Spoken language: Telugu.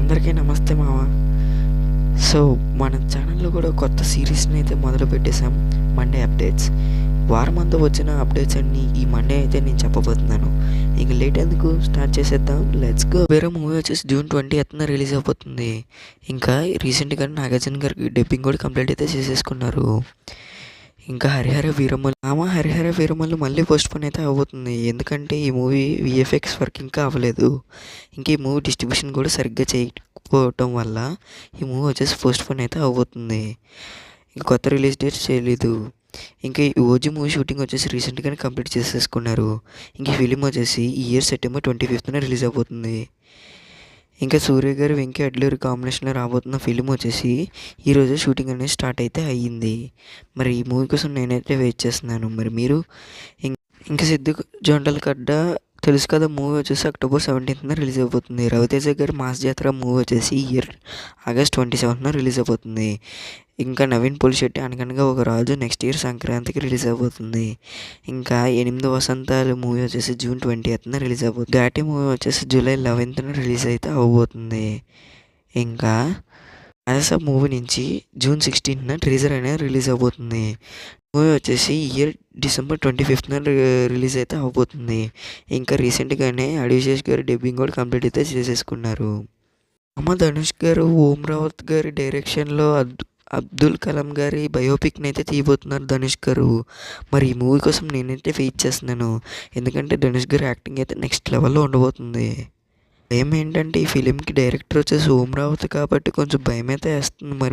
అందరికీ నమస్తే మామ. సో మన ఛానల్లో కూడా కొత్త సిరీస్ని అయితే మొదలు పెట్టేశాం, మండే అప్డేట్స్. వారమంతా వచ్చిన అప్డేట్స్ అన్నీ ఈ మండే అయితే నేను చెప్పబోతున్నాను. ఇంక లేట్ ఎందుకు, స్టార్ట్ చేసేద్దాం, లెట్స్ గో. వేరే మూవీ వచ్చేసి జూన్ 20th రిలీజ్ అయిపోతుంది. ఇంకా రీసెంట్గా నాగార్జున గారికి డబ్బింగ్ కూడా కంప్లీట్ అయితే చేసేసుకున్నారు. ఇంకా హరిహర వీరమల్లు మళ్ళీ పోస్ట్ పోన్ అయితే అవ్వబోతుంది. ఎందుకంటే ఈ మూవీ విఎఫ్ఎక్స్ వర్క్ ఇంకా అవ్వలేదు. ఇంకా ఈ మూవీ డిస్ట్రిబ్యూషన్ కూడా సరిగ్గా చేయకపోవటం వల్ల ఈ మూవీ వచ్చేసి పోస్ట్ పోన్ అయితే అవ్వబోతుంది. ఇంకా కొత్త రిలీజ్ డేట్ చేయలేదు. ఇంకా ఈ ఓజీ మూవీ షూటింగ్ వచ్చేసి రీసెంట్గానే కంప్లీట్ చేసేసుకున్నారు. ఇంక ఈ ఫిలిం వచ్చేసి ఈ ఇయర్ సెప్టెంబర్ 25th రిలీజ్ అయిపోతుంది. ఇంకా సూర్య గారు వెంకీ అడ్లూరి కాంబినేషన్లో రాబోతున్న ఫిలిం వచ్చేసి ఈరోజు షూటింగ్ అనేది స్టార్ట్ అయితే అయ్యింది. మరి ఈ మూవీ కోసం నేనైతే వెయిట్ చేస్తున్నాను. మరి మీరు? ఇంకా సిద్ధు జొండలగడ్డ తెలుసు కదా, మూవీ వచ్చేసి October 17th రిలీజ్ అయిపోతుంది. రవితేజ గారి మాస్ జాతర మూవీ వచ్చేసి ఇయర్ August 27th రిలీజ్ అయిపోతుంది. ఇంకా నవీన్ పోలిశెట్టి అనగనగా ఒక రాజు నెక్స్ట్ ఇయర్ సంక్రాంతికి రిలీజ్ అయిపోతుంది. ఇంకా 8 వసంతాలు మూవీ వచ్చేసి June 20th రిలీజ్ అయిపోతుంది. ఘాటి మూవీ వచ్చేసి July 11th రిలీజ్ అయితే అవ్వబోతుంది. ఇంకా రాజసాబ్ మూవీ నుంచి June 16th టీజర్ అనేది రిలీజ్ అవబోతుంది. మూవీ వచ్చేసి ఇయర్ December 25th రిలీజ్ అయితే అవబోతుంది. ఇంకా రీసెంట్గానే అడివిశేష్ గారు డబ్బింగ్ కూడా కంప్లీట్ అయితే చేసేసుకున్నారు. ధనుష్ గారు ఓం రావత్ గారి డైరెక్షన్లో అబ్దుల్ కలాం గారి బయోపిక్ని అయితే తీయబోతున్నారు ధనుష్ గారు. మరి ఈ మూవీ కోసం నేనైతే వెయిట్ చేస్తున్నాను. ఎందుకంటే ధనుష్ గారి యాక్టింగ్ అయితే నెక్స్ట్ లెవెల్లో ఉండబోతుంది. భయం ఏంటంటే ఈ ఫిలింకి డైరెక్టర్ వచ్చేసి ఓం రావత్ కాబట్టి కొంచెం భయం అయితే వేస్తుంది. మరి